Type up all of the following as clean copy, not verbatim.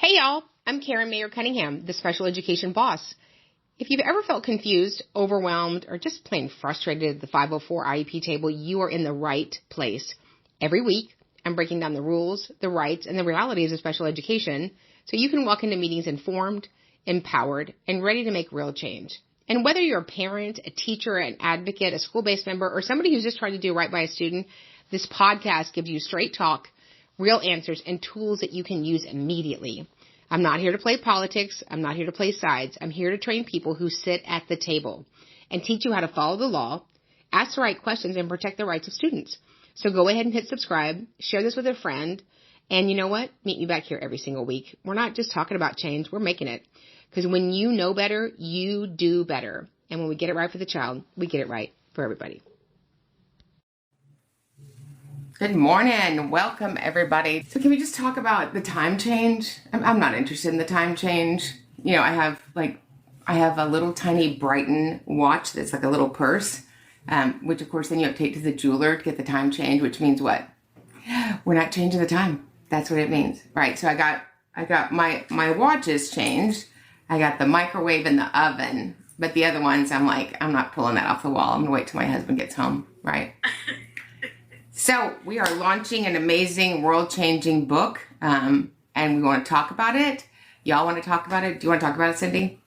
Hey y'all, I'm Karen Mayer Cunningham, the special education boss. If you've ever felt confused, overwhelmed, or just plain frustrated at the 504 IEP table, you are in the right place. Every week, I'm breaking down the rules, the rights, and the realities of special education so you can walk into meetings informed, empowered, and ready to make real change. And whether you're a parent, a teacher, an advocate, a school-based member, or somebody who's just trying to do right by a student, this podcast gives you straight talk, real answers, and tools that you can use immediately. I'm not here to play politics. I'm not here to play sides. I'm here to train people who sit at the table and teach you how to follow the law, ask the right questions, and protect the rights of students. So go ahead and hit subscribe, share this with a friend, and you know what? Meet me back here every single week. We're not just talking about change. We're making it. Because when you know better, you do better. And when we get it right for the child, we get it right for everybody. Good morning. Welcome, everybody. So can we just talk about the time change? I'm not interested in the time change. You know, I have a little tiny Brighton watch that's like a little purse, which of course then you have to take to the jeweler to get the time change, which means what? We're not changing the time. That's what it means, right? So I got my watches changed. I got the microwave and the oven, but the other ones, I'm not pulling that off the wall. I'm gonna wait till my husband gets home, right? So we are launching an amazing world-changing book, and we want to talk about it. Y'all want to talk about it? Do you want to talk about it, Cindy?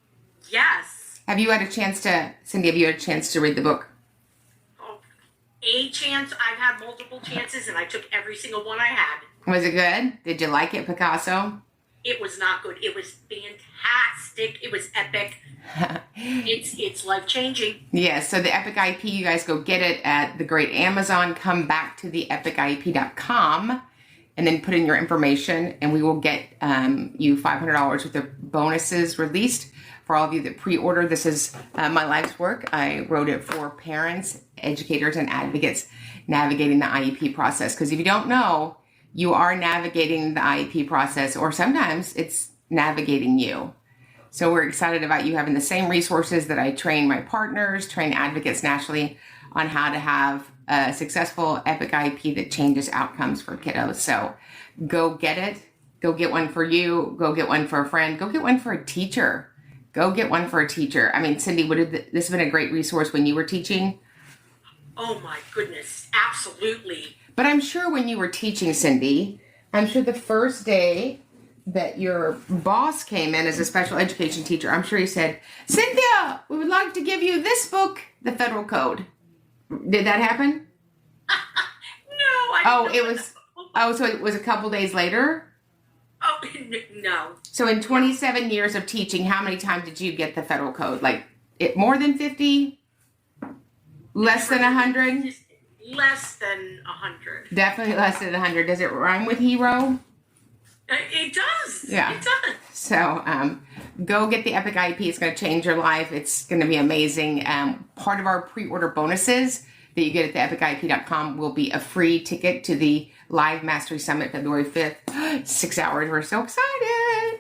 Yes. Have you had a chance to read the book? Oh, a chance. I've had multiple chances, and I took every single one I had. Was it good? Did you like it, Picasso? It was not good. It was fantastic. It was epic. It's life-changing. Yes, so the Epic IEP, you guys go get it at the great Amazon. Come back to the epic-iep.com and then put in your information, and we will get you $500 worth of bonuses released for all of you that pre-order. This is my life's work. I wrote it for parents, educators, and advocates navigating the IEP process. Because if you don't know, you are navigating the IEP process, or sometimes it's navigating you. So we're excited about you having the same resources that I train my partners, train advocates nationally on how to have a successful Epic IEP that changes outcomes for kiddos. So go get it. Go get one for you. Go get one for a friend. Go get one for a teacher. Go get one for a teacher. I mean, Cindy, this has been a great resource when you were teaching? Oh my goodness, absolutely. But I'm sure when you were teaching, Cindy, I'm sure the first day that your boss came in as a special education teacher, I'm sure he said, Cynthia, we would like to give you this book, the Federal Code. Did that happen? No, so it was a couple days later? Oh, no. So in 27 years of teaching, how many times did you get the Federal Code? More than 50? Less than 100? Less than 100. Definitely less than 100. Does it rhyme with hero? It does. Yeah. It does. So go get the Epic IEP. It's going to change your life. It's going to be amazing. Part of our pre-order bonuses that you get at the epic-iep.com will be a free ticket to the Live Mastery Summit February 5th. 6 hours. We're so excited.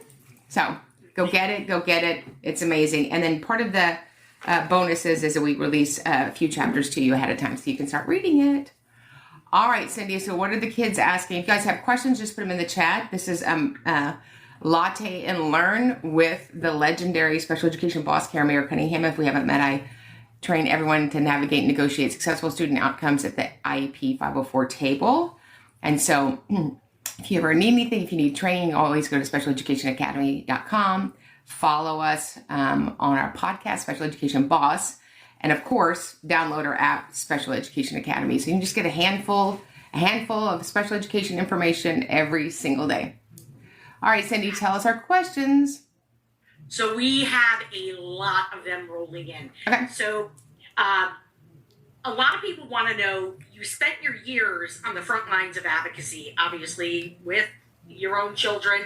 So go get it. Go get it. It's amazing. And then part of the bonuses is that we release a few chapters to you ahead of time so you can start reading it. All right, Cindy, so what are the kids asking? If you guys have questions, just put them in the chat. This is Latte and Learn with the legendary special education boss, Karen Mayer Cunningham. If we haven't met, I train everyone to navigate and negotiate successful student outcomes at the IEP 504 table. And so if you ever need anything, if you need training, always go to specialeducationacademy.com. Follow us on our podcast, Special Education Boss. And of course, download our app, Special Education Academy. So you can just get a handful of special education information every single day. All right, Cindy, tell us our questions. So we have a lot of them rolling in. Okay. So a lot of people want to know, you spent your years on the front lines of advocacy, obviously with your own children.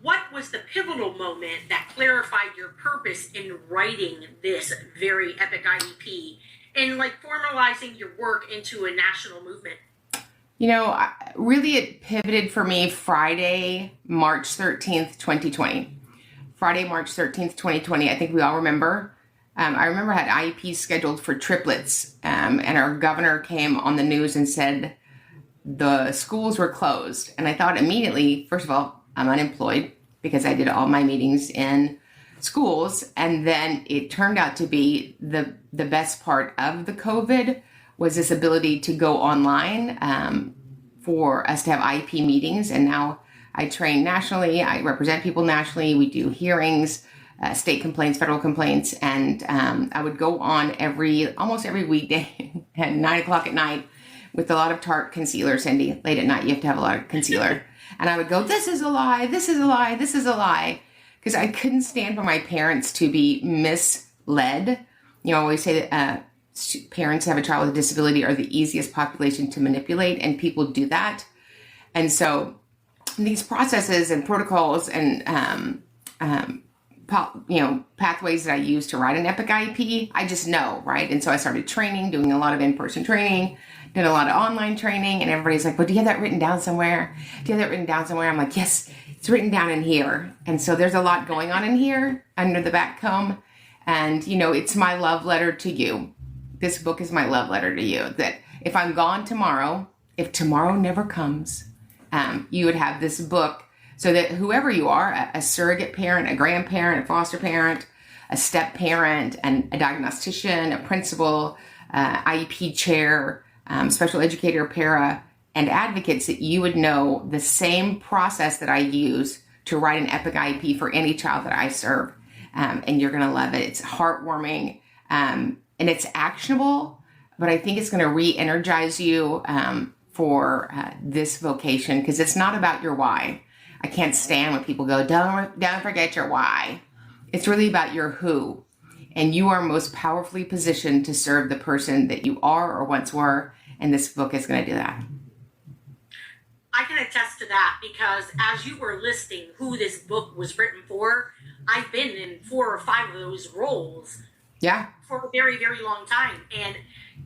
What was the pivotal moment that clarified your purpose in writing this very epic IEP and formalizing your work into a national movement? You know, really it pivoted for me Friday, March 13th, 2020. Friday, March 13th, 2020. I think we all remember. I remember I had IEPs scheduled for triplets, and our governor came on the news and said the schools were closed. And I thought immediately, first of all, I'm unemployed because I did all my meetings in schools. And then it turned out to be the best part of the COVID was this ability to go online for us to have IEP meetings. And now I train nationally. I represent people nationally. We do hearings, state complaints, federal complaints. And I would go on almost every weekday at 9 o'clock at night with a lot of Tarte concealer, Cindy. Late at night, you have to have a lot of concealer. And I would go, this is a lie, this is a lie, this is a lie. Because I couldn't stand for my parents to be misled. You know, I always say that parents who have a child with a disability are the easiest population to manipulate, and people do that. And so these processes and protocols and pathways that I use to write an Epic IEP, I just know, right? And so I started training, doing a lot of in-person training, did a lot of online training, and everybody's like, well, do you have that written down somewhere? Do you have that written down somewhere? I'm like, yes, it's written down in here. And so there's a lot going on in here under the back comb. And, you know, it's my love letter to you. This book is my love letter to you, that if I'm gone tomorrow, if tomorrow never comes, you would have this book so that whoever you are, a surrogate parent, a grandparent, a foster parent, a step parent, and a diagnostician, a principal, IEP chair, special educator, para, and advocates, that you would know the same process that I use to write an Epic IEP for any child that I serve. And you're going to love it. It's heartwarming and it's actionable, but I think it's going to re-energize you for this vocation, because it's not about your why. I can't stand when people go, don't forget your why. It's really about your who. And you are most powerfully positioned to serve the person that you are or once were. And this book is going to do that. I can attest to that, because as you were listing who this book was written for, I've been in 4 or 5 of those roles. Yeah. For a very, very long time. And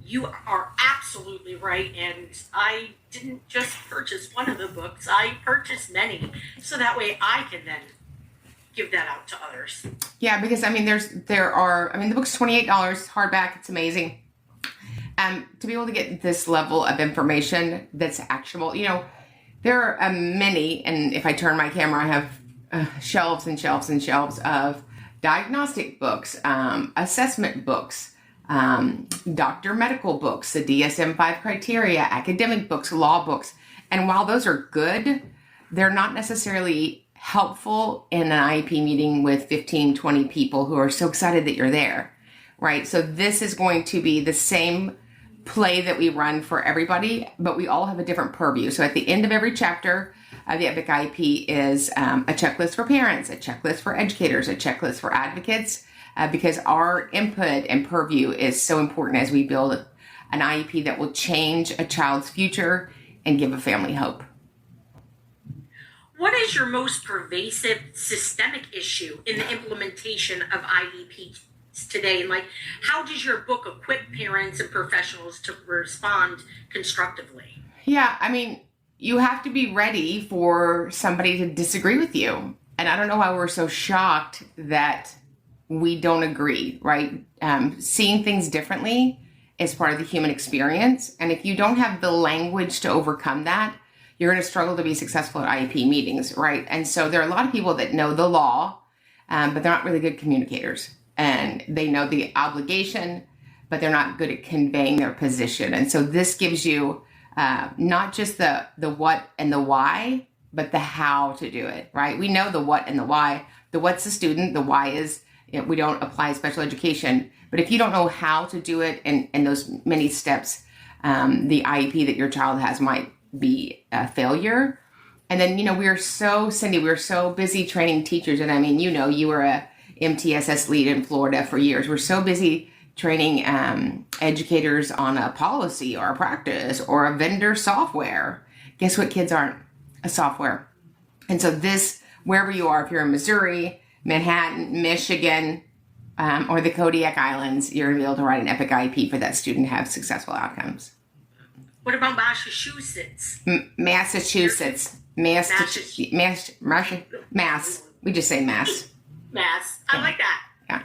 you are absolutely right. And I didn't just purchase one of the books. I purchased many. So that way I can then give that out to others. Yeah, because I mean, the book's $28 hardback. It's amazing. To be able to get this level of information that's actionable, you know, there are many, and if I turn my camera, I have shelves and shelves and shelves of diagnostic books, assessment books, doctor medical books, the DSM-5 criteria, academic books, law books. And while those are good, they're not necessarily helpful in an IEP meeting with 15, 20 people who are so excited that you're there, right? So this is going to be the same play that we run for everybody, but we all have a different purview. So at the end of every chapter, the Epic IEP is a checklist for parents, a checklist for educators, a checklist for advocates, because our input and purview is so important as we build an IEP that will change a child's future and give a family hope. What is your most pervasive systemic issue in the implementation of IEPs today? And how does your book equip parents and professionals to respond constructively? Yeah, I mean, you have to be ready for somebody to disagree with you. And I don't know why we're so shocked that we don't agree, right? Seeing things differently is part of the human experience. And if you don't have the language to overcome that, you're going to struggle to be successful at IEP meetings, right? And so there are a lot of people that know the law, but they're not really good communicators. And they know the obligation, but they're not good at conveying their position. And so this gives you not just the what and the why, but the how to do it, right? We know the what and the why. The what's the student, the why is, you know, we don't apply special education. But if you don't know how to do it and those many steps, the IEP that your child has might be a failure. And then, you know, Cindy, we're so busy training teachers. And I mean, you know, you were a MTSS lead in Florida for years. We're so busy training educators on a policy or a practice or a vendor software. Guess what kids aren't? A software. And so this, wherever you are, if you're in Missouri, Manhattan, Michigan, or the Kodiak Islands, you're going to be able to write an Epic IEP for that student to have successful outcomes. What about Massachusetts? Massachusetts. Mass. We just say Mass. Mass. I like that. Yeah.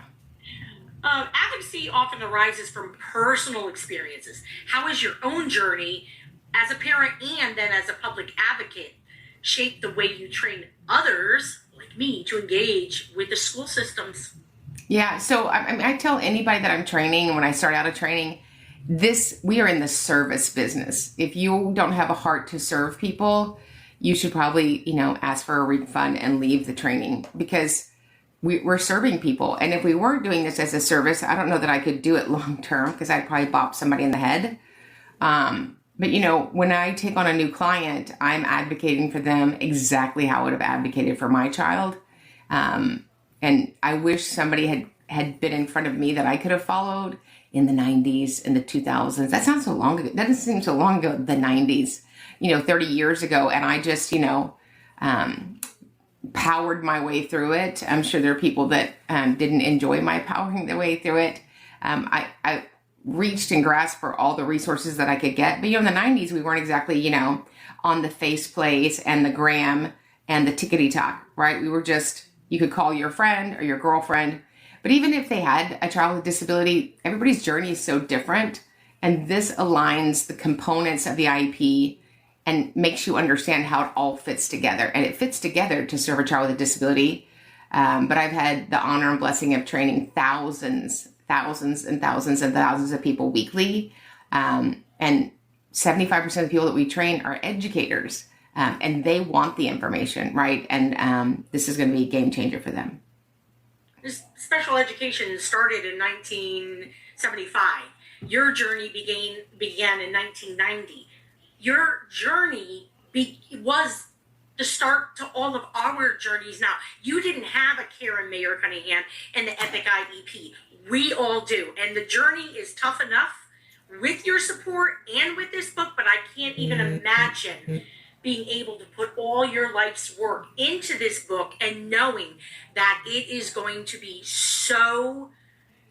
Advocacy often arises from personal experiences. How is your own journey as a parent and then as a public advocate shape the way you train others, like me, to engage with the school systems? Yeah, so I tell anybody that I'm training, when I start out of training, we are in the service business. If you don't have a heart to serve people, you should probably, ask for a refund and leave the training, because we're serving people. And if we weren't doing this as a service, I don't know that I could do it long term, because I'd probably bop somebody in the head. But when I take on a new client, I'm advocating for them exactly how I would have advocated for my child. And I wish somebody had been in front of me that I could have followed in the 90s, in the 2000s. That sounds so long ago. That doesn't seem so long ago, the 90s, 30 years ago. And I just, powered my way through it. I'm sure there are people that didn't enjoy my powering the way through it. I reached and grasped for all the resources that I could get. But, in the 90s, we weren't exactly, on the Faceplace and the gram and the tickety-tock, right? We were just, you could call your friend or your girlfriend. But even if they had a child with disability, everybody's journey is so different. And this aligns the components of the IEP and makes you understand how it all fits together. And it fits together to serve a child with a disability. But I've had the honor and blessing of training thousands and thousands of people weekly. And 75% of the people that we train are educators. And they want the information, right? And this is going to be a game changer for them. This special education started in 1975. Your journey began in 1990. Your journey was the start to all of our journeys now. You didn't have a Karen Mayer Cunningham and the Epic IEP. We all do. And the journey is tough enough with your support and with this book, but I can't even imagine being able to put all your life's work into this book and knowing that it is going to be so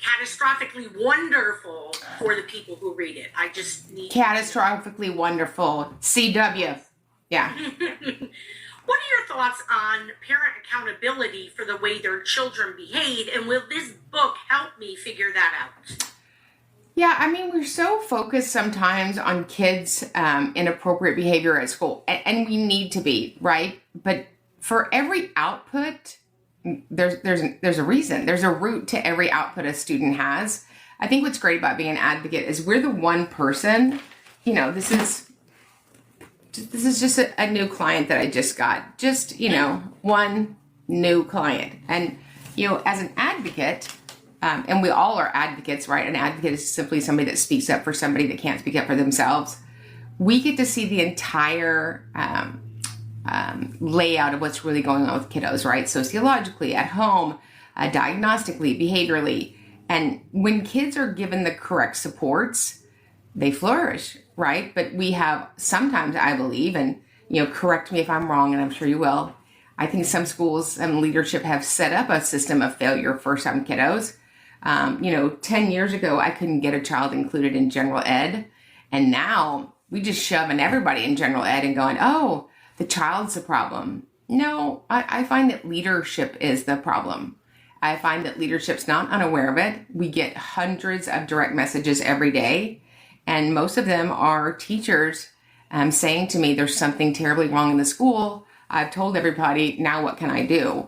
catastrophically wonderful for the people who read it. I just need catastrophically wonderful. CW. Yeah. What are your thoughts on parent accountability for the way their children behave, and will this book help me figure that out? Yeah, we're so focused sometimes on kids' inappropriate behavior at school, and we need to be, right? But for every output, there's a reason. There's a root to every output a student has. I think what's great about being an advocate is we're the one person. This is just a new client that I just got. Just one new client, and as an advocate. And we all are advocates, right? An advocate is simply somebody that speaks up for somebody that can't speak up for themselves. We get to see the entire layout of what's really going on with kiddos, right? Sociologically, at home, diagnostically, behaviorally. And when kids are given the correct supports, they flourish, right? But we have sometimes, I believe, and correct me if I'm wrong, and I'm sure you will, I think some schools and leadership have set up a system of failure for some kiddos. 10 years ago, I couldn't get a child included in general ed. And now we just shoving everybody in general ed and going, oh, the child's the problem. No, I find that leadership is the problem. I find that leadership's not unaware of it. We get hundreds of direct messages every day. And most of them are teachers saying to me, there's something terribly wrong in the school. I've told everybody, now what can I do?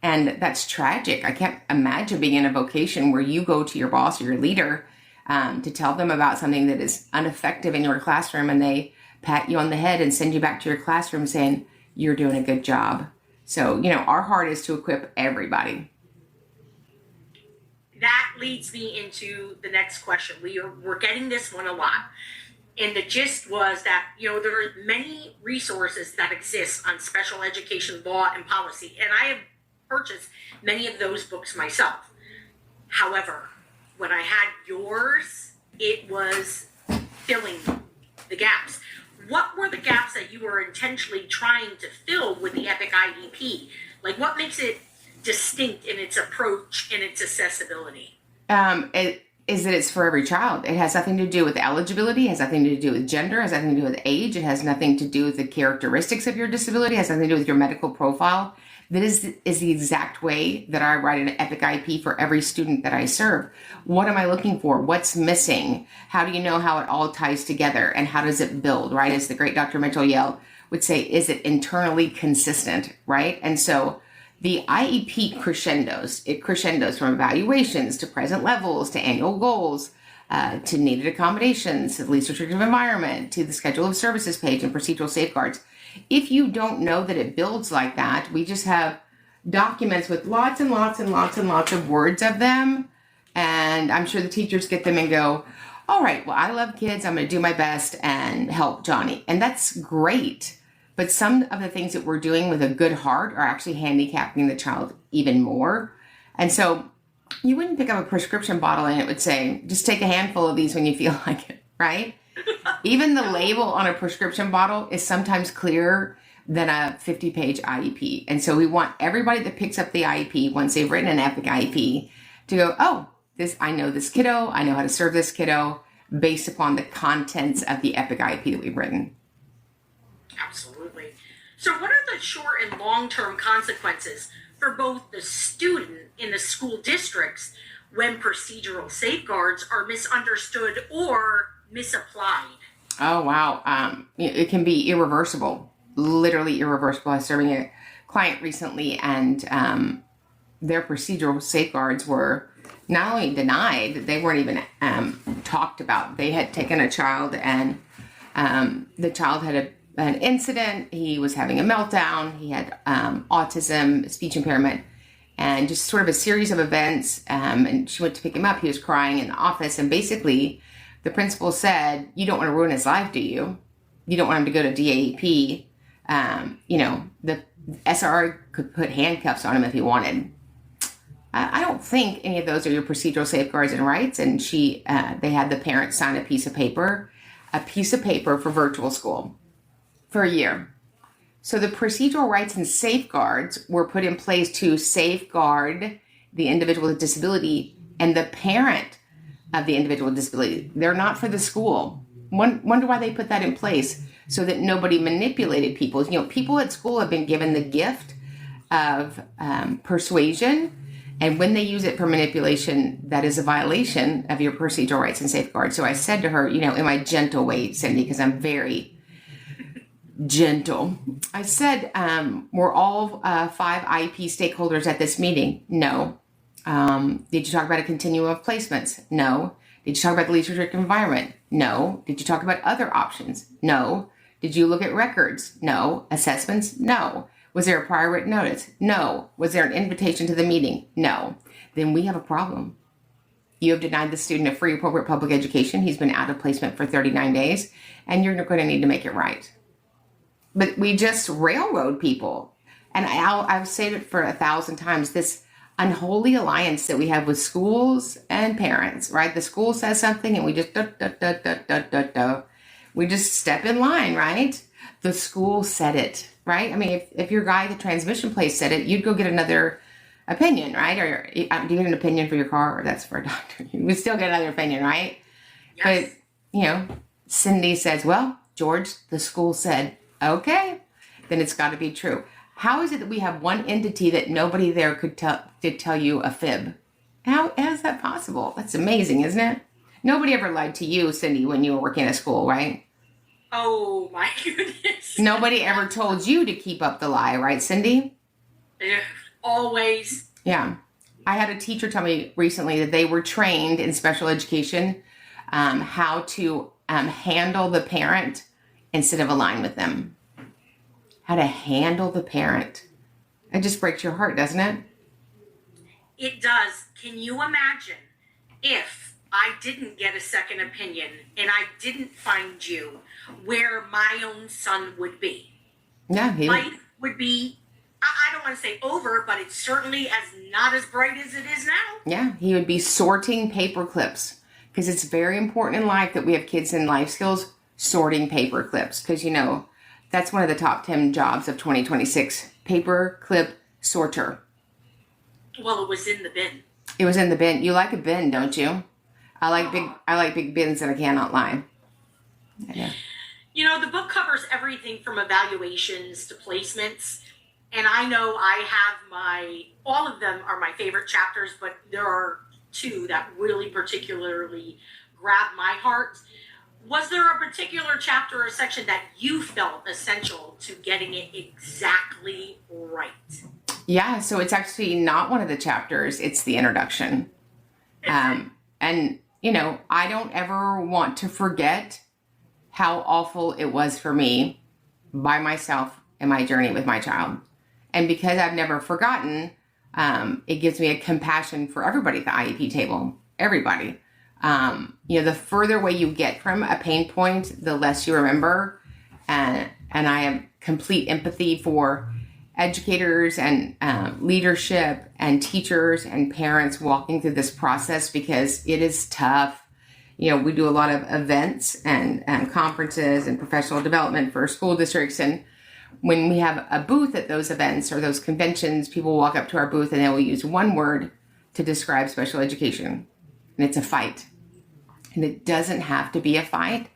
And that's tragic. I can't imagine being in a vocation where you go to your boss or your leader to tell them about something that is ineffective in your classroom, and they pat you on the head and send you back to your classroom saying, you're doing a good job. So, our heart is to equip everybody. That leads me into the next question. We're getting this one a lot. And the gist was that, there are many resources that exist on special education law and policy. And I have purchased many of those books myself. However, when I had yours, it was filling the gaps. What were the gaps that you were intentionally trying to fill with the Epic IEP? Like, what makes it distinct in its approach and its accessibility? It is that it's for every child. It has nothing to do with eligibility, it has nothing to do with gender, it has nothing to do with age, it has nothing to do with the characteristics of your disability, it has nothing to do with your medical profile. That is the exact way that I write an Epic IEP for every student that I serve. What am I looking for? What's missing? How do you know how it all ties together? And how does it build, right? As the great Dr. Mitchell Yale would say, is it internally consistent, right? And so the IEP crescendos. It crescendos from evaluations to present levels to annual goals to needed accommodations to the least restrictive environment to the schedule of services page and procedural safeguards. If you don't know that it builds like that, we just have documents with lots and lots and lots and lots of words of them. And I'm sure the teachers get them and go, all right, well, I love kids. I'm going to do my best and help Johnny. And that's great. But some of the things that we're doing with a good heart are actually handicapping the child even more. And so you wouldn't pick up a prescription bottle and it would say, just take a handful of these when you feel like it, right? Even the label on a prescription bottle is sometimes clearer than a 50-page IEP. And so we want everybody that picks up the IEP, once they've written an Epic IEP, to go, oh, I know this kiddo, I know how to serve this kiddo based upon the contents of the Epic IEP that we've written. Absolutely. So what are the short and long-term consequences for both the student in the school districts when procedural safeguards are misunderstood or misapplied? Oh, wow. It can be irreversible, literally irreversible. I was serving a client recently and their procedural safeguards were not only denied, they weren't even talked about. They had taken a child and the child had an incident. He was having a meltdown. He had autism, speech impairment, and just sort of a series of events. And she went to pick him up. He was crying in the office. And basically, the principal said, you don't want to ruin his life, do you? You don't want him to go to DAEP. The SRO could put handcuffs on him if he wanted. I don't think any of those are your procedural safeguards and rights. And they had the parents sign a piece of paper for virtual school for a year. So the procedural rights and safeguards were put in place to safeguard the individual with disability and the parent of the individual with disability. They're not for the school. Wonder why they put that in place, so that nobody manipulated people. People at school have been given the gift of persuasion, and when they use it for manipulation, that is a violation of your procedural rights and safeguards. So I said to her, in my gentle way, Cindy, because I'm very gentle, I said, were all 5 IEP stakeholders at this meeting? No. Did you talk about a continuum of placements? No. Did you talk about the least restrictive environment? No. Did you talk about other options? No. Did you look at records? No. Assessments? No. Was there a prior written notice? No. Was there an invitation to the meeting? No. Then we have a problem. You have denied the student a free appropriate public education. He's been out of placement for 39 days, and you're going to need to make it right. But we just railroad people. And I've said it for 1,000 times, this unholy alliance that we have with schools and parents, right? The school says something and we just we just step in line, right? The school said it, right? I mean, if your guy at the transmission place said it, you'd go get another opinion, right? Or do you get an opinion for your car? Or that's for a doctor. You would still get another opinion, right? Yes. But, Cindy says, well, George, the school said, okay, then it's got to be true. How is it that we have one entity that nobody there could tell you a fib? How is that possible? That's amazing, isn't it? Nobody ever lied to you, Cindy, when you were working at school, right? Oh, my goodness. Nobody ever told you to keep up the lie, right, Cindy? Always. Yeah. I had a teacher tell me recently that they were trained in special education how to handle the parent instead of align with them. How to handle the parent. It just breaks your heart, doesn't it? It does. Can you imagine if I didn't get a second opinion and I didn't find you, where my own son would be? Yeah. Life would be, I don't want to say over, but it's certainly not as bright as it is now. Yeah, he would be sorting paper clips, because it's very important in life that we have kids in life skills sorting paper clips, because that's one of the top 10 jobs of 2026. Paper clip sorter. Well, it was in the bin. It was in the bin. You like a bin, don't you? I like big bins, and I cannot lie. Yeah. The book covers everything from evaluations to placements. And I know I have all of them are my favorite chapters, but there are 2 that really particularly grab my heart. Was there a particular chapter or section that you felt essential to getting it exactly right? Yeah, so it's actually not one of the chapters, it's the introduction. And, I don't ever want to forget how awful it was for me by myself in my journey with my child. And because I've never forgotten, it gives me a compassion for everybody at the IEP table, everybody. The further away you get from a pain point, the less you remember. And I have complete empathy for educators and leadership and teachers and parents walking through this process because it is tough. We do a lot of events and conferences and professional development for school districts. And when we have a booth at those events or those conventions, people walk up to our booth and they will use one word to describe special education. And it's a fight. And it doesn't have to be a fight.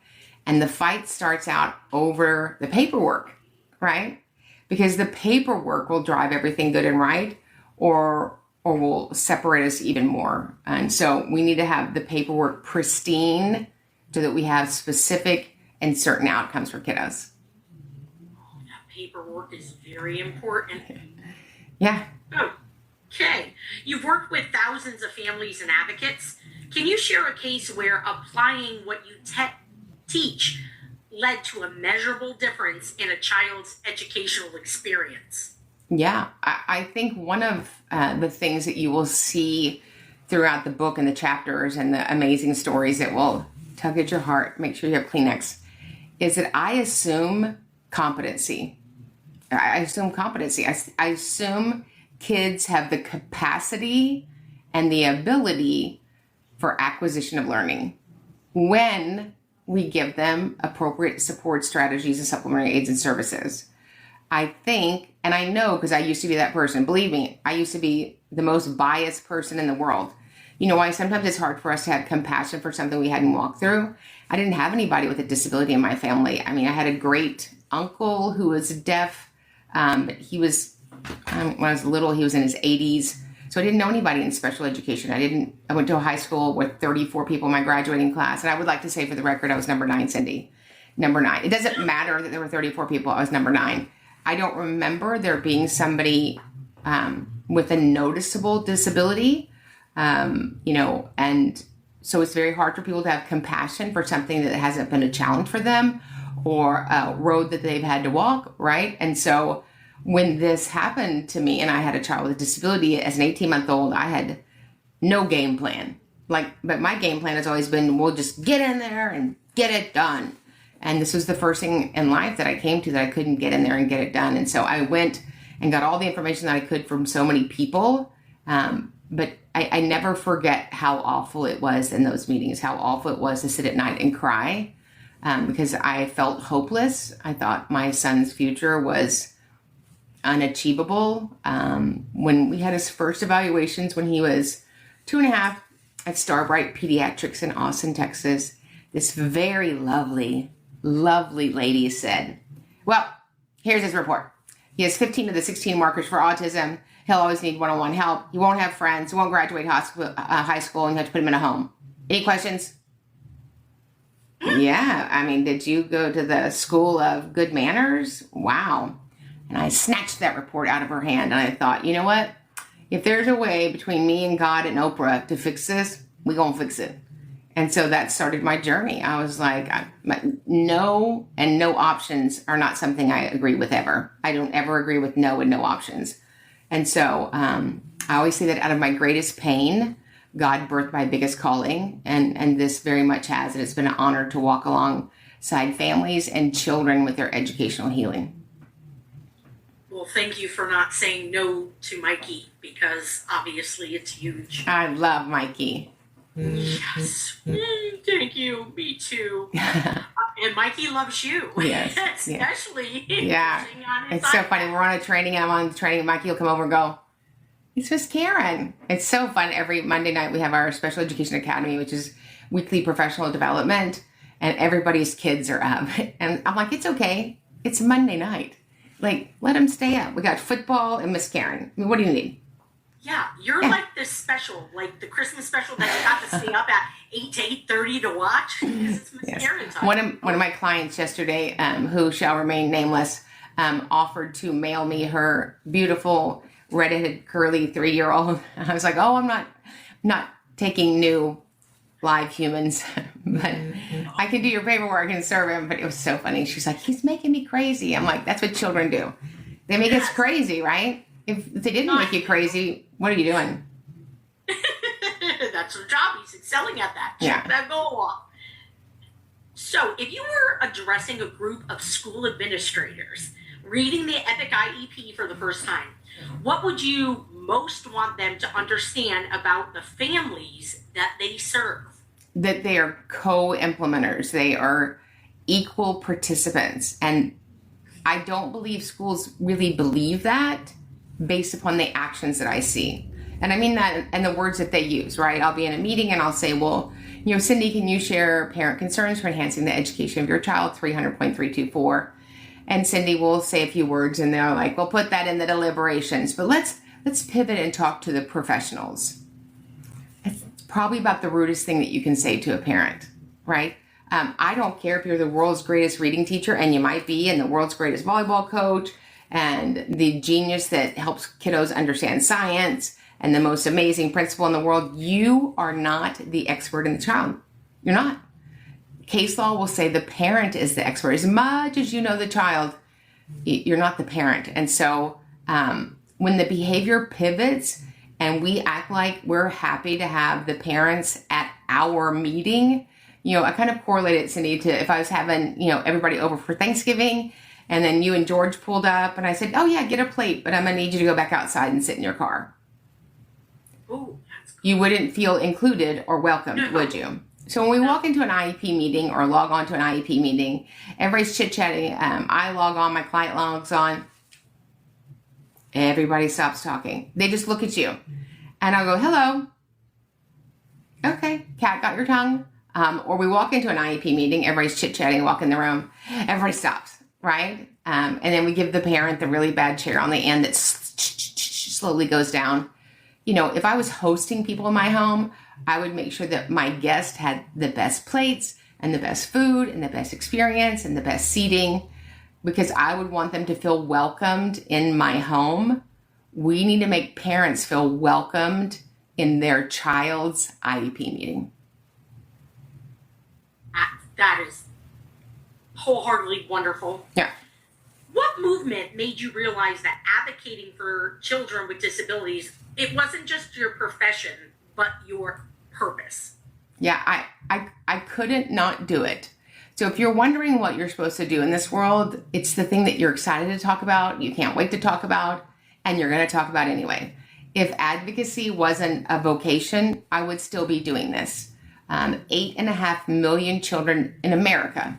And the fight starts out over the paperwork, right? Because the paperwork will drive everything good and right or will separate us even more. And so we need to have the paperwork pristine so that we have specific and certain outcomes for kiddos. That paperwork is very important. Yeah. Okay. You've worked with thousands of families and advocates. Can you share a case where applying what you teach led to a measurable difference in a child's educational experience? Yeah, I think one of the things that you will see throughout the book and the chapters and the amazing stories that will tug at your heart, make sure you have Kleenex, is that I assume competency. I assume kids have the capacity and the ability for acquisition of learning when we give them appropriate support strategies and supplementary aids and services. I think, and I know because I used to be that person, believe me, I used to be the most biased person in the world. You know why? Sometimes it's hard for us to have compassion for something we hadn't walked through. I didn't have anybody with a disability in my family. I mean, I had a great uncle who was deaf. He was, when I was little, he was in his 80s. So I didn't know anybody in special education. I went to a high school with 34 people in my graduating class. And I would like to say for the record, I was number 9, Cindy. Number 9. It doesn't matter that there were 34 people. I was number 9. I don't remember there being somebody with a noticeable disability, and so it's very hard for people to have compassion for something that hasn't been a challenge for them or a road that they've had to walk, right? And so when this happened to me and I had a child with a disability as an 18-month-old, I had no game plan. But my game plan has always been, we'll just get in there and get it done. And this was the first thing in life that I came to that I couldn't get in there and get it done. And so I went and got all the information that I could from so many people. But I never forget how awful it was in those meetings, how awful it was to sit at night and cry because I felt hopeless. I thought my son's future was unachievable. When we had his first evaluations when he was 2.5 at Starbright Pediatrics in Austin, Texas, this very lovely lady said, well, here's his report. He has 15 of the 16 markers for autism. He'll always need one-on-one help. He won't have friends. He won't graduate high school, and you have to put him in a home. Any questions? Yeah, I mean, did you go to the school of good manners? Wow. And I snatched that report out of her hand, and I thought, you know what? If there's a way between me and God and Oprah to fix this, we're going to fix it. And so that started my journey. I was like, no and no options are not something I agree with ever. I don't ever agree with no and no options. And so I always say that out of my greatest pain, God birthed my biggest calling. And this very much has. And it's been an honor to walk alongside families and children with their educational healing. Well, thank you for not saying no to Mikey, because obviously it's huge. I love Mikey. Yes. Thank you. Me too. And Mikey loves you. Yes. Especially. Yeah. It's so funny. We're on a training. I'm on training. Mikey will come over and go, it's Miss Karen. It's so fun. Every Monday night we have our Special Education Academy, which is weekly professional development, and everybody's kids are up. And I'm like, it's okay. It's Monday night. Like, let them stay up. We got football and Miss Karen. I mean, what do you need? Yeah, you're like this special, like the Christmas special that you got to stay up at 8 to 8:30 to watch because it's Miss Yes. Karen time. One of my clients yesterday, who shall remain nameless, offered to mail me her beautiful redheaded curly 3-year-old. I was like, oh, I'm not taking new live humans, but I can do your paperwork and serve him. But it was so funny. She's like, he's making me crazy. I'm like, that's what children do. They make us crazy, right? If they didn't make you crazy, what are you doing? That's her job. He's excelling at that. Yeah. Check that goal off. So, if you were addressing a group of school administrators reading the Epic IEP for the first time, what would you most want them to understand about the families that they serve? That they are co-implementers. They are equal participants. And I don't believe schools really believe that based upon the actions that I see. And I mean that and the words that they use, right? I'll be in a meeting and I'll say, well, Cindy, can you share parent concerns for enhancing the education of your child, 300.324? And Cindy will say a few words and they're like, we'll put that in the deliberations, but let's pivot and talk to the professionals. It's probably about the rudest thing that you can say to a parent, right? I don't care if you're the world's greatest reading teacher, and you might be, and the world's greatest volleyball coach, and the genius that helps kiddos understand science, and the most amazing principal in the world. You are not the expert in the child. You're not. Case law will say the parent is the expert. As much as you know the child, you're not the parent. And so when the behavior pivots and we act like we're happy to have the parents at our meeting, I kind of correlate it, Cindy, to if I was having, everybody over for Thanksgiving and then you and George pulled up and I said, oh yeah, get a plate, but I'm going to need you to go back outside and sit in your car. Ooh, that's cool. You wouldn't feel included or welcomed, would you? So when we walk into an IEP meeting or log on to an IEP meeting, everybody's chit-chatting. I log on, my client logs on. Everybody stops talking. They just look at you. And I'll go, hello. Okay, cat got your tongue. Or we walk into an IEP meeting, everybody's chit-chatting, walk in the room. Everybody stops, right? And then we give the parent the really bad chair on the end that slowly goes down. If I was hosting people in my home, I would make sure that my guest had the best plates and the best food and the best experience and the best seating, because I would want them to feel welcomed in my home. We need to make parents feel welcomed in their child's IEP meeting. That is wholeheartedly wonderful. Yeah. What movement made you realize that advocating for children with disabilities, it wasn't just your profession, but your purpose? Yeah, I couldn't not do it. So if you're wondering what you're supposed to do in this world, it's the thing that you're excited to talk about, you can't wait to talk about, and you're going to talk about anyway. If advocacy wasn't a vocation, I would still be doing this. 8.5 million children in America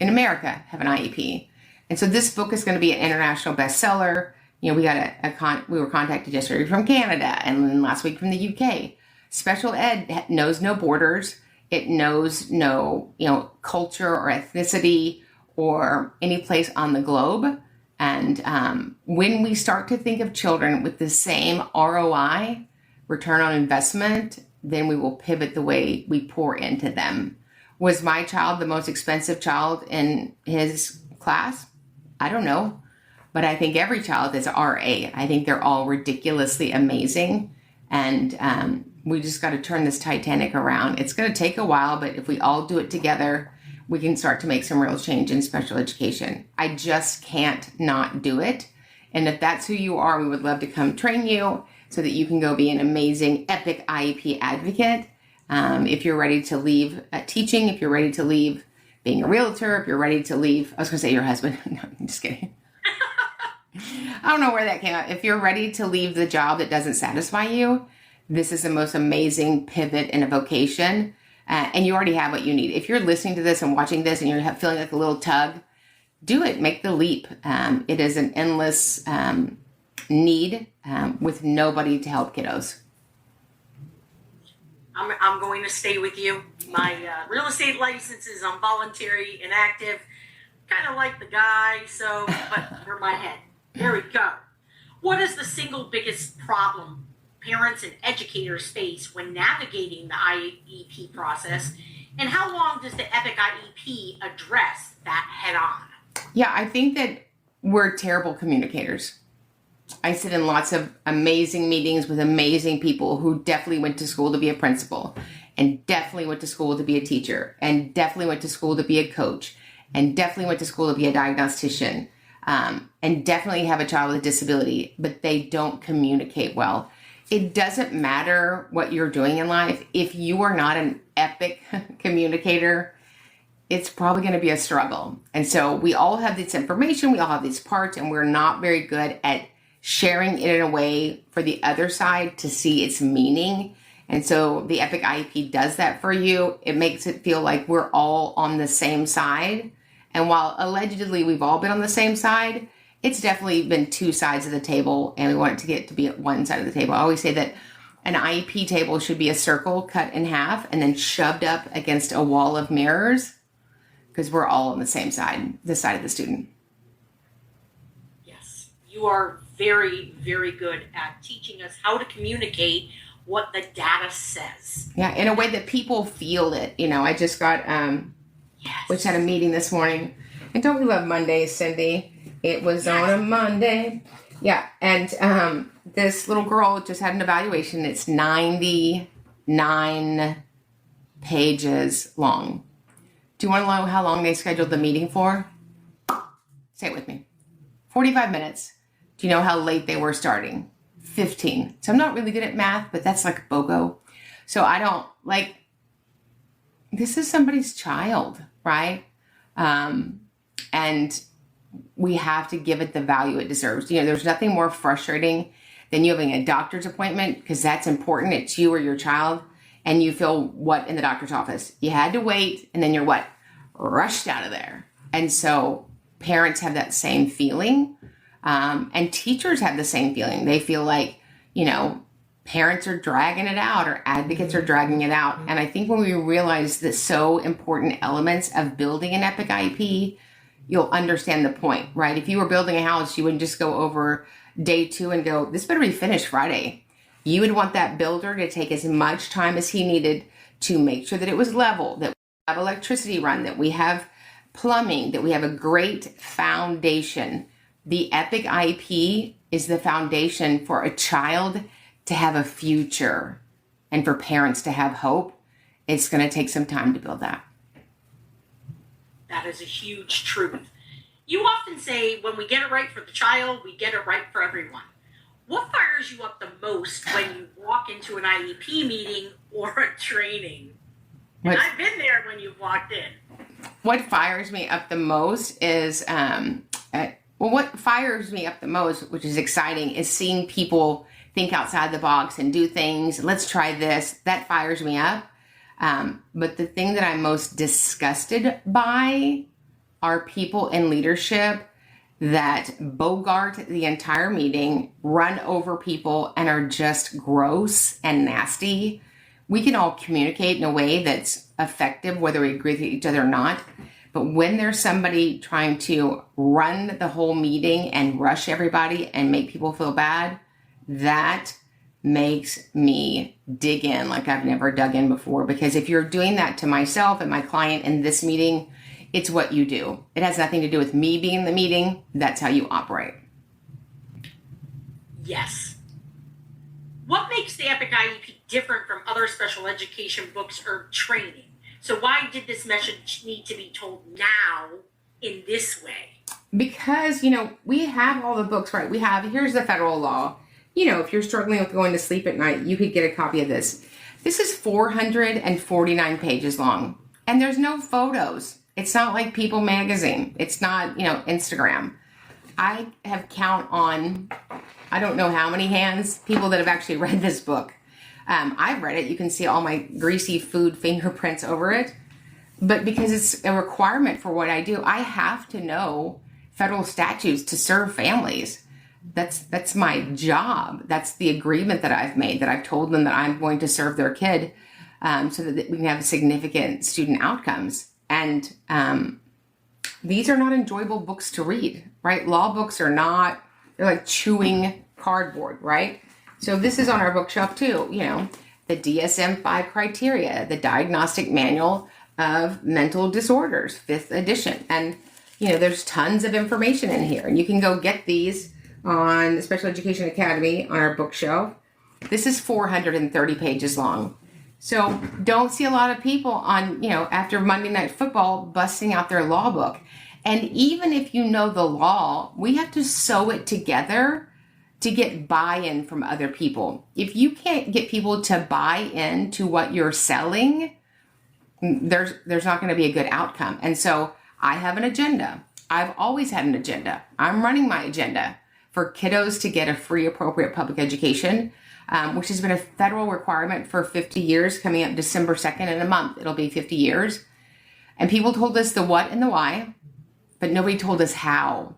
have an IEP. And so this book is going to be an international bestseller. We got we were contacted yesterday from Canada and then last week from the UK. Special ed knows no borders. It knows no, culture or ethnicity or any place on the globe. And when we start to think of children with the same ROI, return on investment, then we will pivot the way we pour into them. Was my child the most expensive child in his class? I don't know. But I think every child is RA. I think they're all ridiculously amazing. And we just got to turn this Titanic around. It's going to take a while, but if we all do it together, we can start to make some real change in special education. I just can't not do it. And if that's who you are, we would love to come train you so that you can go be an amazing Epic IEP advocate. If you're ready to leave teaching, if you're ready to leave being a realtor, if you're ready to leave, I was going to say your husband. No, I'm just kidding. I don't know where that came out. If you're ready to leave the job that doesn't satisfy you, this is the most amazing pivot in a vocation. And you already have what you need. If you're listening to this and watching this and you're feeling like a little tug, do it. Make the leap. It is an endless need with nobody to help kiddos. I'm going to stay with you. My real estate license is on voluntary inactive, kind of like the guy, but for my head. There we go. What is the single biggest problem parents and educators face when navigating the IEP process, and how long does the Epic IEP address that head on? Yeah, I think that we're terrible communicators. I sit in lots of amazing meetings with amazing people who definitely went to school to be a principal, and definitely went to school to be a teacher, and definitely went to school to be a coach, and definitely went to school to be a diagnostician, and definitely have a child with a disability, but they don't communicate well. It doesn't matter what you're doing in life. If you are not an epic communicator, it's probably going to be a struggle. And so we all have this information, we all have these parts, and we're not very good at sharing it in a way for the other side to see its meaning. And so the Epic IEP does that for you. It makes it feel like we're all on the same side. And while allegedly we've all been on the same side, it's definitely been two sides of the table, and we want it to get to be at one side of the table. I always say that an IEP table should be a circle cut in half and then shoved up against a wall of mirrors, because we're all on the same side, the side of the student. Yes, you are very, very good at teaching us how to communicate what the data says. Yeah, in a way that people feel it. You know, I just got, we just had a meeting this morning. And don't we love Mondays, Cindy? It was on a Monday. Yeah, and this little girl just had an evaluation. It's 99 pages long. Do you want to know how long they scheduled the meeting for? Say it with me. 45 minutes. Do you know how late they were starting? 15. So I'm not really good at math, but that's like BOGO. So I don't this is somebody's child, right? And we have to give it the value it deserves. You know, there's nothing more frustrating than you having a doctor's appointment, because that's important. It's you or your child. And you feel what in the doctor's office? You had to wait, and then you're what? Rushed out of there. And so parents have that same feeling. And teachers have the same feeling. They feel like, you know, parents are dragging it out, or advocates are dragging it out. And I think when we realize the so important elements of building an Epic IEP, you'll understand the point, right? If you were building a house, you wouldn't just go over day 2 and go, this better be finished Friday. You would want that builder to take as much time as he needed to make sure that it was level, that we have electricity run, that we have plumbing, that we have a great foundation. The Epic IEP is the foundation for a child to have a future, and for parents to have hope. It's going to take some time to build that. That is a huge truth. You often say, when we get it right for the child, we get it right for everyone. What fires you up the most when you walk into an IEP meeting or a training? And I've been there when you've walked in. What fires me up the most is, what fires me up the most, which is exciting, is seeing people think outside the box and do things. Let's try this. That fires me up. But the thing that I'm most disgusted by are people in leadership that bogart the entire meeting, run over people, and are just gross and nasty. We can all communicate in a way that's effective, whether we agree with each other or not. But when there's somebody trying to run the whole meeting and rush everybody and make people feel bad, that makes me dig in like I've never dug in before. Because if you're doing that to myself and my client in this meeting, it's what you do. It has nothing to do with me being in the meeting. That's how you operate. Yes. What makes the Epic IEP different from other special education books or training? So why did this message need to be told now in this way? Because, we have all the books, right? Here's the federal law. If you're struggling with going to sleep at night, you could get a copy of this. This is 449 pages long, and there's no photos. It's not like People magazine. It's not, Instagram. I have count on, I don't know how many hands, people that have actually read this book. I've read it. You can see all my greasy food fingerprints over it. But because it's a requirement for what I do, I have to know federal statutes to serve families. That's my job. That's the agreement that I've made, that I've told them that I'm going to serve their kid so that we can have significant student outcomes. And these are not enjoyable books to read, right? Law books are not, they're like chewing cardboard, right? So this is on our bookshelf too, the DSM-5 criteria, the Diagnostic Manual of Mental Disorders, 5th edition. And, there's tons of information in here. And you can go get these on Special Education Academy on our bookshelf. This is 430 pages long. So don't see a lot of people on, after Monday Night Football busting out their law book. And even if you know the law, we have to sew it together to get buy-in from other people. If you can't get people to buy into what you're selling, there's not going to be a good outcome. And so I have an agenda. I've always had an agenda. I'm running my agenda for kiddos to get a free, appropriate public education, which has been a federal requirement for 50 years, coming up December 2nd in a month. It'll be 50 years. And people told us the what and the why, but nobody told us how.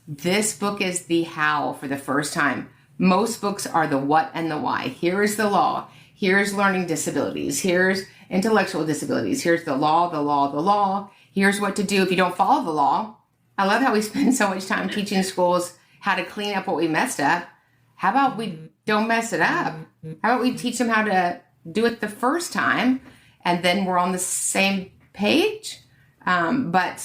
This book is the how for the first time. Most books are the what and the why. Here is the law. Here's learning disabilities. Here's intellectual disabilities. Here's the law, the law, the law. Here's what to do if you don't follow the law. I love how we spend so much time teaching schools how to clean up what we messed up. How about we don't mess it up? How about we teach them how to do it the first time, and then we're on the same page? I've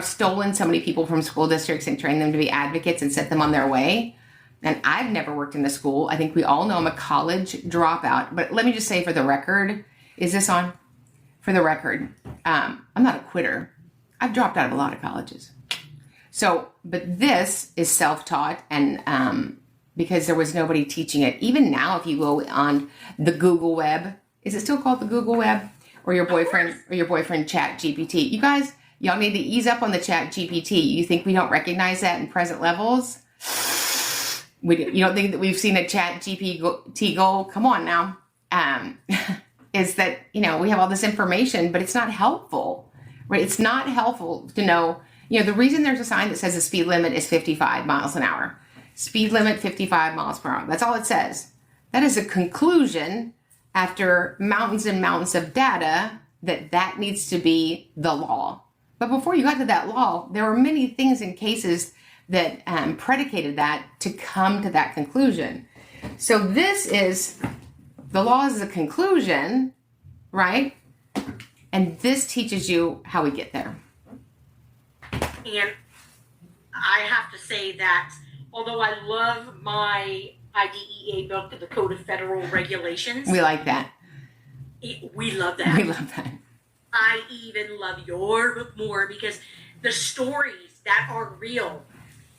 stolen so many people from school districts and trained them to be advocates and set them on their way. And I've never worked in a school. I think we all know I'm a college dropout. But let me just say for the record, is this on? For the record, I'm not a quitter. I've dropped out of a lot of colleges. So, but this is self-taught, and because there was nobody teaching it. Even now, if you go on the Google web, is it still called the Google web? Or your boyfriend Chat GPT? You guys, y'all need to ease up on the Chat GPT. You think we don't recognize that in present levels? You don't think that we've seen a Chat GPT goal? Come on now. Is that, we have all this information, but it's not helpful, right? It's not helpful to know, the reason there's a sign that says the speed limit is 55 miles an hour. Speed limit 55 miles per hour. That's all it says. That is a conclusion after mountains and mountains of data that needs to be the law. But before you got to that law, there were many things and cases that predicated that to come to that conclusion. So the law is a conclusion, right? And this teaches you how we get there. And I have to say that although I love my IDEA book, the Code of Federal Regulations. We like that. We love that. We love that. I even love your book more because the stories that are real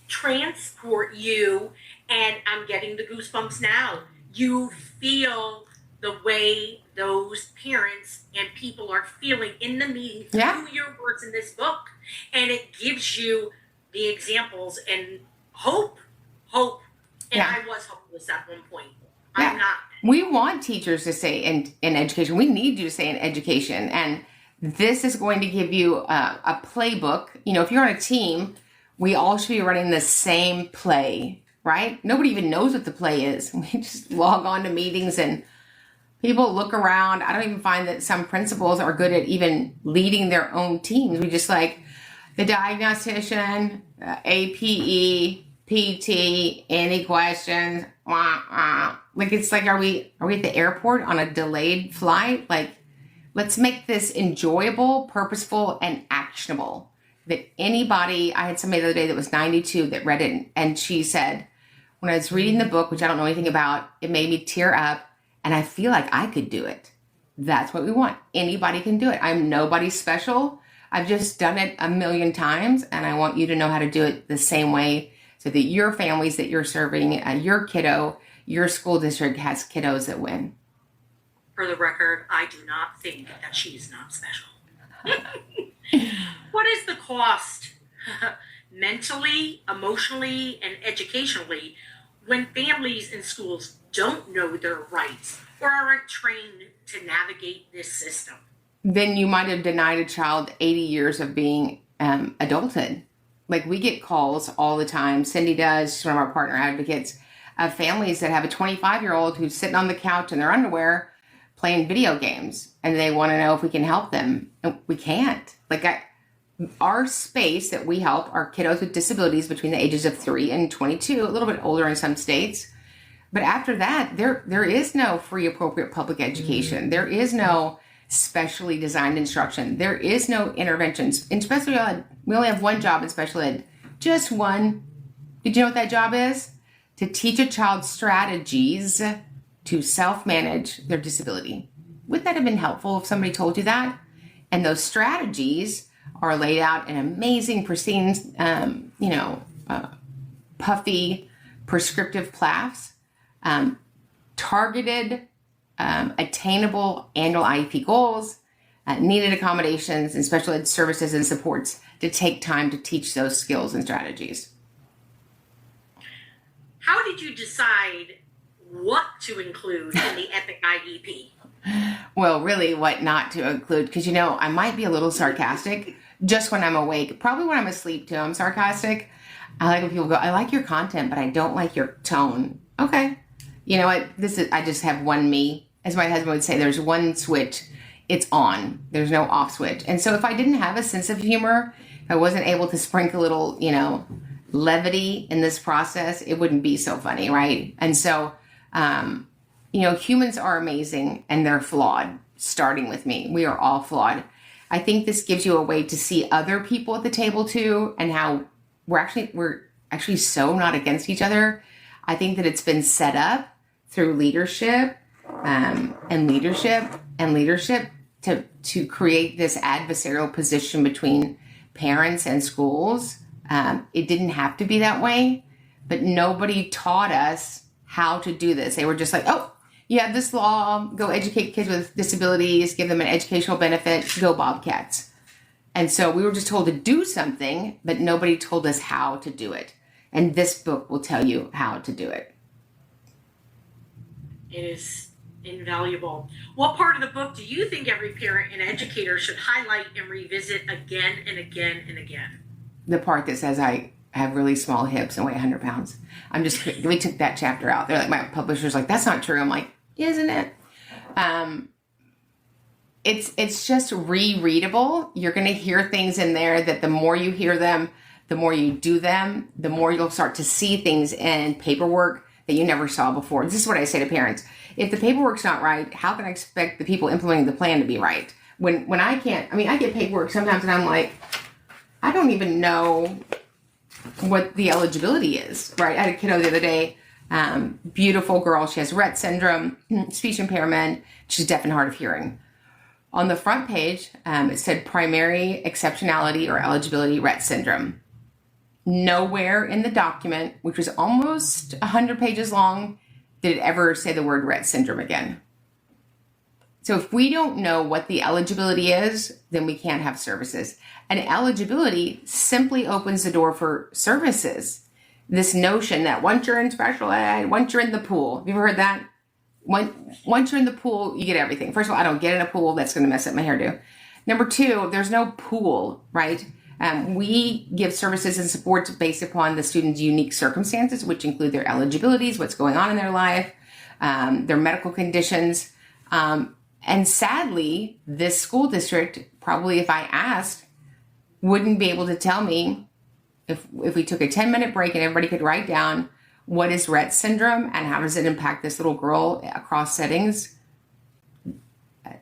transport you, and I'm getting the goosebumps now. You feel the way those parents and people are feeling in the meeting through your words in this book. And it gives you the examples and hope. And I was hopeless at one point. Yeah. I'm not. We want teachers to stay in education. We need you to stay in education. And this is going to give you a playbook. If you're on a team, we all should be running the same play, right? Nobody even knows what the play is. We just log on to meetings and people look around. I don't even find that some principals are good at even leading their own teams. We just like the diagnostician, APE, PT, any questions? Like, it's like, are we at the airport on a delayed flight? Like, let's make this enjoyable, purposeful, and actionable. That anybody, I had somebody the other day that was 92 that read it, and she said, when I was reading the book, which I don't know anything about, it made me tear up, and I feel like I could do it. That's what we want. Anybody can do it. I'm nobody special. I've just done it a million times, and I want you to know how to do it the same way so that your families that you're serving, your kiddo, your school district has kiddos that win. For the record, I do not think that she's not special. What is the cost mentally, emotionally, and educationally when families and schools don't know their rights or aren't trained to navigate this system? Then you might have denied a child 80 years of being adulthood. Like, we get calls all the time. Cindy does, she's one of our partner advocates, of families that have a 25-year-old who's sitting on the couch in their underwear playing video games, and they want to know if we can help them. And we can't. Our space that we help are kiddos with disabilities between the ages of 3 and 22, a little bit older in some states. But after that, there is no free appropriate public education. There is no specially designed instruction. There is no interventions. In special ed, we only have one job in special ed. Just one. Did you know what that job is? To teach a child strategies to self-manage their disability. Would that have been helpful if somebody told you that? And those strategies are laid out in amazing, pristine, puffy, prescriptive PLAFs, targeted, attainable annual IEP goals, needed accommodations, and special ed services and supports to take time to teach those skills and strategies. How did you decide what to include in the Epic IEP? Well, really what not to include, because, I might be a little sarcastic just when I'm awake. Probably when I'm asleep, too, I'm sarcastic. I like when people go, I like your content, but I don't like your tone. Okay. You know what? I just have one me. As my husband would say, there's one switch. It's on. There's no off switch. And so if I didn't have a sense of humor, if I wasn't able to sprinkle a little, levity in this process, it wouldn't be so funny, right? And so, humans are amazing and they're flawed, starting with me. We are all flawed. I think this gives you a way to see other people at the table too, and how we're actually so not against each other. I think that it's been set up through leadership and leadership to create this adversarial position between parents and schools. It didn't have to be that way, but nobody taught us how to do this. They were just like, oh, you have this law, go educate kids with disabilities, give them an educational benefit, go Bobcats. And so we were just told to do something, but nobody told us how to do it. And this book will tell you how to do it. It is invaluable. What part of the book do you think every parent and educator should highlight and revisit again and again and again? The part that says I have really small hips and weigh 100 pounds. We took that chapter out. They're like, my publisher's like, that's not true. I'm like, isn't it? It's just rereadable. You're going to hear things in there that the more you hear them, the more you do them, the more you'll start to see things in paperwork that you never saw before. This is what I say to parents. If the paperwork's not right, how can I expect the people implementing the plan to be right? When I can't, I get paperwork sometimes and I'm like, I don't even know what the eligibility is, right? I had a kiddo the other day, beautiful girl. She has Rett syndrome, speech impairment. She's deaf and hard of hearing. On the front page, it said primary exceptionality or eligibility Rett syndrome. Nowhere in the document, which was almost 100 pages long, did it ever say the word Rett syndrome again. So if we don't know what the eligibility is, then we can't have services. And eligibility simply opens the door for services. This notion that once you're in special ed, once you're in the pool, have you ever heard that? Once you're in the pool, you get everything. First of all, I don't get in a pool. That's going to mess up my hairdo. Number two, there's no pool, right? We give services and supports based upon the student's unique circumstances, which include their eligibilities, what's going on in their life, their medical conditions. And sadly, this school district, probably if I asked, wouldn't be able to tell me if we took a 10-minute break and everybody could write down what is Rett syndrome and how does it impact this little girl across settings.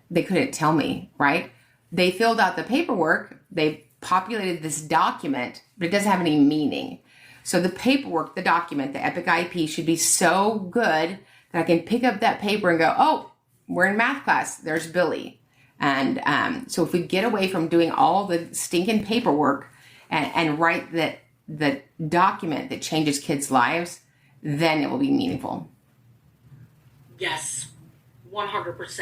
They couldn't tell me, right? They filled out the paperwork. They populated this document, but it doesn't have any meaning. So the paperwork, the document, the Epic IEP should be so good that I can pick up that paper and go, oh, we're in math class. There's Billy. And so if we get away from doing all the stinking paperwork and write the document that changes kids' lives, then it will be meaningful. Yes, 100%.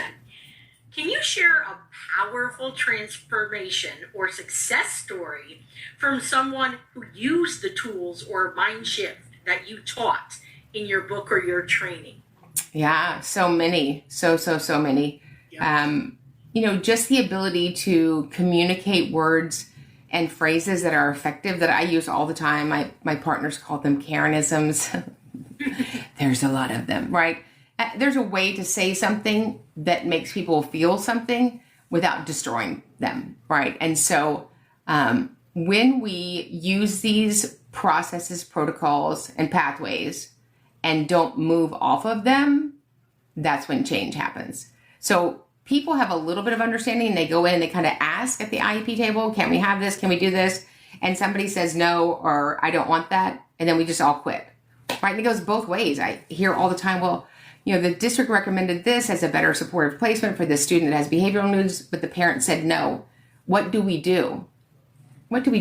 Can you share a powerful transformation or success story from someone who used the tools or mind shift that you taught in your book or your training? Yeah, so many. So many. Yeah. Just the ability to communicate words and phrases that are effective that I use all the time. My partners call them Karenisms. There's a lot of them, right? There's a way to say something that makes people feel something without destroying them, right? And so when we use these processes, protocols, and pathways and don't move off of them, that's when change happens. So people have a little bit of understanding, and they go in and they kind of ask at the IEP table, can we have this? Can we do this? And somebody says no, or I don't want that. And then we just all quit, right? And it goes both ways. I hear all the time, well, the district recommended this as a better supportive placement for this student that has behavioral needs, but the parent said no. What do we do? What do?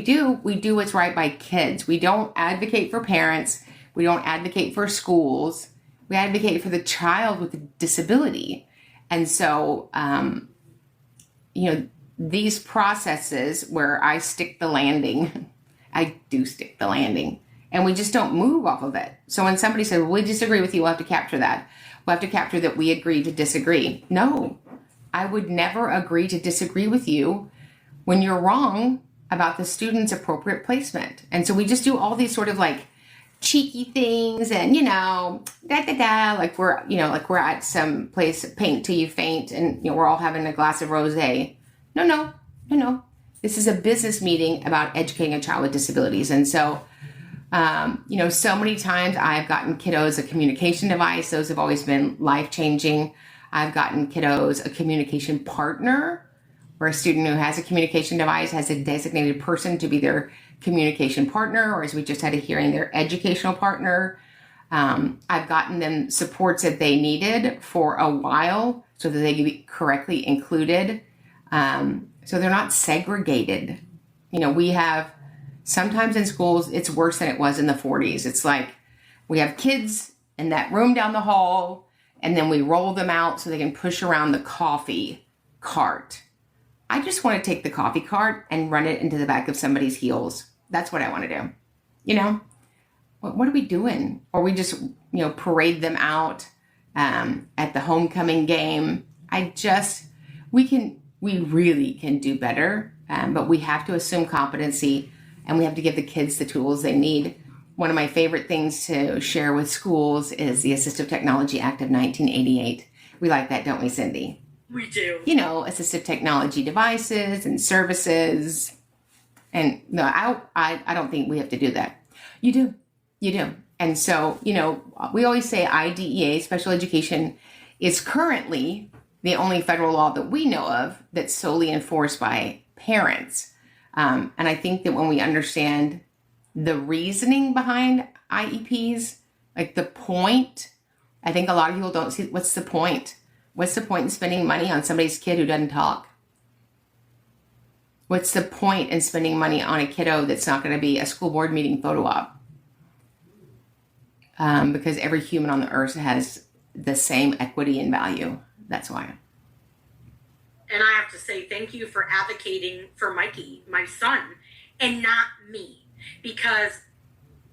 We do what's right by kids. We don't advocate for parents. We don't advocate for schools. We advocate for the child with a disability. And so, these processes where I stick the landing, I do stick the landing, and we just don't move off of it. So when somebody says, well, we disagree with you, we'll have to capture that. We'll have to capture that we agree to disagree. No, I would never agree to disagree with you when you're wrong about the student's appropriate placement. And so we just do all these sort of like cheeky things and, like we're at some place, paint till you faint, and, we're all having a glass of rosé. No. This is a business meeting about educating a child with disabilities. And so, so many times I've gotten kiddos a communication device. Those have always been life-changing. I've gotten kiddos a communication partner, where a student who has a communication device has a designated person to be their communication partner, or as we just had a hearing, their educational partner. I've gotten them supports that they needed for a while so that they can be correctly included. So they're not segregated. We have, sometimes in schools, it's worse than it was in the 40s. It's like we have kids in that room down the hall, and then we roll them out so they can push around the coffee cart. I just want to take the coffee cart and run it into the back of somebody's heels. That's what I want to do. What are we doing? Or we just, parade them out at the homecoming game. We really can do better, but we have to assume competency, and we have to give the kids the tools they need. One of my favorite things to share with schools is the Assistive Technology Act of 1988. We like that, don't we, Cindy? We do. Assistive technology devices and services. And no, I don't think we have to do that. You do. And so, we always say IDEA, special education, is currently the only federal law that we know of that's solely enforced by parents. And I think that when we understand the reasoning behind IEPs, like the point, I think a lot of people don't see, what's the point? What's the point in spending money on somebody's kid who doesn't talk? What's the point in spending money on a kiddo that's not going to be a school board meeting photo op? Because every human on the earth has the same equity and value. That's why. And I have to say thank you for advocating for Mikey, my son, and not me. Because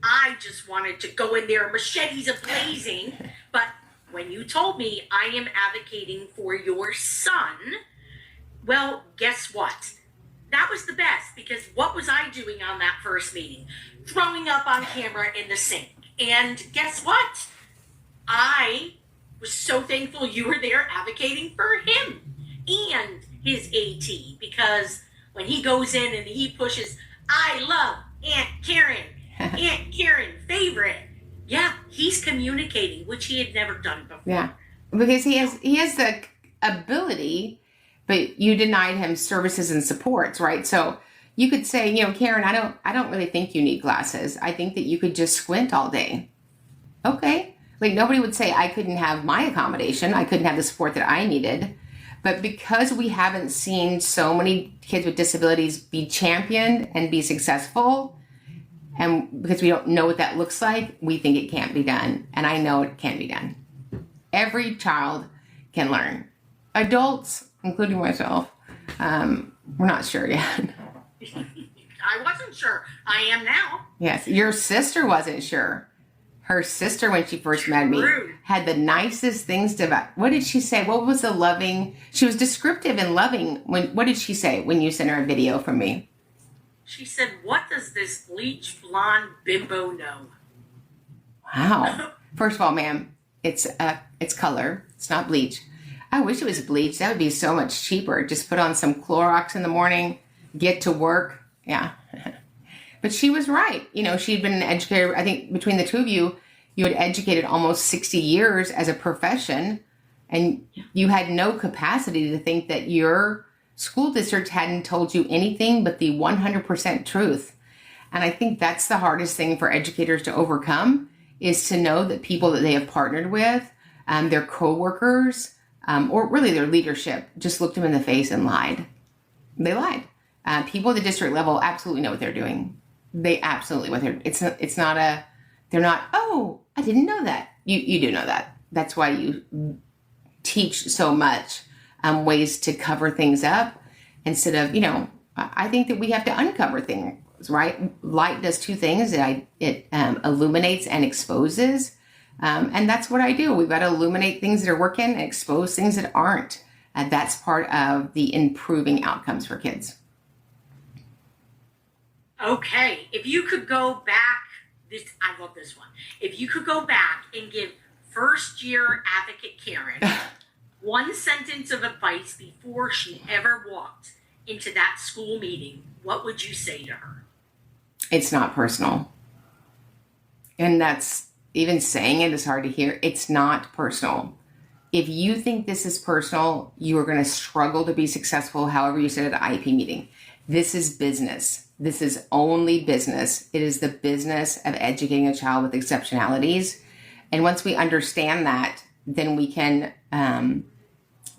I just wanted to go in there, machetes a-blazing. But when you told me I am advocating for your son, well, guess what? That was the best, because what was I doing on that first meeting? Throwing up on camera in the sink. And guess what? I was so thankful you were there advocating for him and his AT, because when he goes in and he pushes, I love Aunt Karen, favorite. Yeah, he's communicating, which he had never done before. Yeah, because he has the ability, but you denied him services and supports, right? So you could say, Karen, I don't really think you need glasses. I think that you could just squint all day. Okay. Like nobody would say I couldn't have my accommodation. I couldn't have the support that I needed. But because we haven't seen so many kids with disabilities be championed and be successful, and because we don't know what that looks like, we think it can't be done. And I know it can be done. Every child can learn. Adults, including myself, we're not sure yet. I wasn't sure. I am now. Yes, your sister wasn't sure. Her sister, when she first met me, had the nicest things to... What did she say? What was the loving... She was descriptive and loving. What did she say when you sent her a video from me? She said, what does this bleach blonde bimbo know? Wow. First of all, ma'am, it's color. It's not bleach. I wish it was bleach. That would be so much cheaper. Just put on some Clorox in the morning, get to work. Yeah. But she was right. She'd been an educator. I think between the two of you, You had educated almost 60 years as a profession, and you had no capacity to think that your school district hadn't told you anything but the 100% truth. And I think that's the hardest thing for educators to overcome, is to know that people that they have partnered with, their coworkers, or really their leadership, just looked them in the face and lied. They lied. People at the district level absolutely know what they're doing. They absolutely what they're. They're not. Oh, I didn't know that. You do know that. That's why you teach so much ways to cover things up instead of, I think that we have to uncover things, right? Light does two things. It illuminates and exposes. And that's what I do. We've got to illuminate things that are working and expose things that aren't. And that's part of the improving outcomes for kids. Okay. If you could go back, I love this one. If you could go back and give first year advocate Karen one sentence of advice before she ever walked into that school meeting, what would you say to her? It's not personal. And that's, even saying it is hard to hear. It's not personal. If you think this is personal, you are going to struggle to be successful, however you said at an IEP meeting. This is business. This is only business. It is the business of educating a child with exceptionalities. And once we understand that, then we can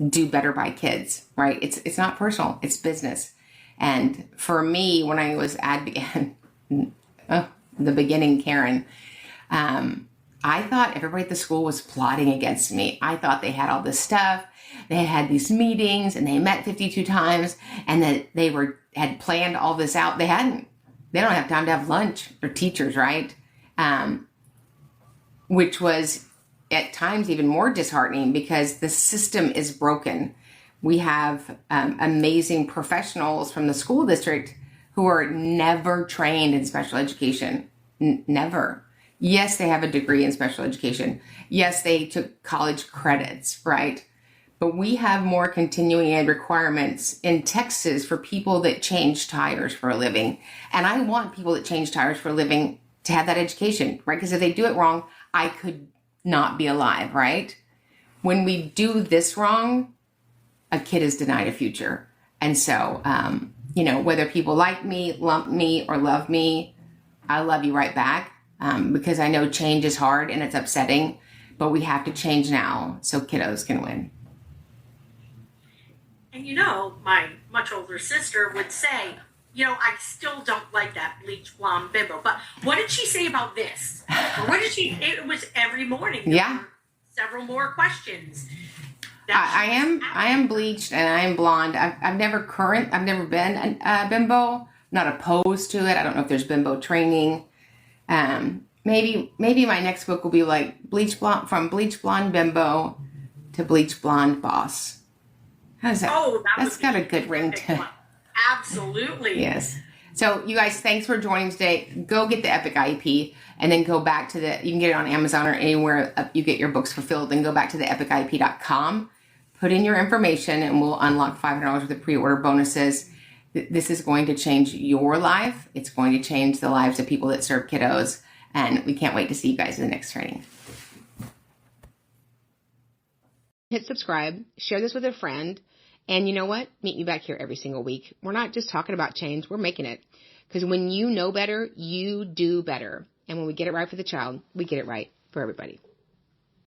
do better by kids, right? It's not personal. It's business. And for me, when I was the beginning Karen, I thought everybody at the school was plotting against me. I thought they had all this stuff. They had these meetings and they met 52 times and that they had planned all this out. They hadn't. They don't have time to have lunch. They're teachers, right? Which was at times even more disheartening because the system is broken. We have amazing professionals from the school district who are never trained in special education. Never. Yes, they have a degree in special education. Yes, they took college credits, right? But we have more continuing ed requirements in Texas for people that change tires for a living. And I want people that change tires for a living to have that education, right? Because if they do it wrong, I could not be alive, right? When we do this wrong, a kid is denied a future. And so, whether people like me, lump me, or love me, I love you right back. Because I know change is hard and it's upsetting, but we have to change now so kiddos can win. And my much older sister would say, I still don't like that bleach blonde bimbo, but what did she say about this? Or it was every morning. Yeah. Several more questions. I am bleached and I am blonde. I've never been a bimbo, not opposed to it. I don't know if there's bimbo training. Maybe my next book will be like from bleach blonde bimbo to bleach blonde boss. How's that? Oh, that's got a good ring to it. Absolutely. Yes. So you guys, thanks for joining today. Go get the Epic IEP and then go back to you can get it on Amazon or anywhere you get your books fulfilled. Then go back to the epic-iep.com, put in your information, and we'll unlock $500 worth of pre-order bonuses. This is going to change your life. It's going to change the lives of people that serve kiddos. And we can't wait to see you guys in the next training. Hit subscribe, share this with a friend, and you know what? Meet me back here every single week. We're not just talking about change, we're making it. Because when you know better, you do better. And when we get it right for the child, we get it right for everybody.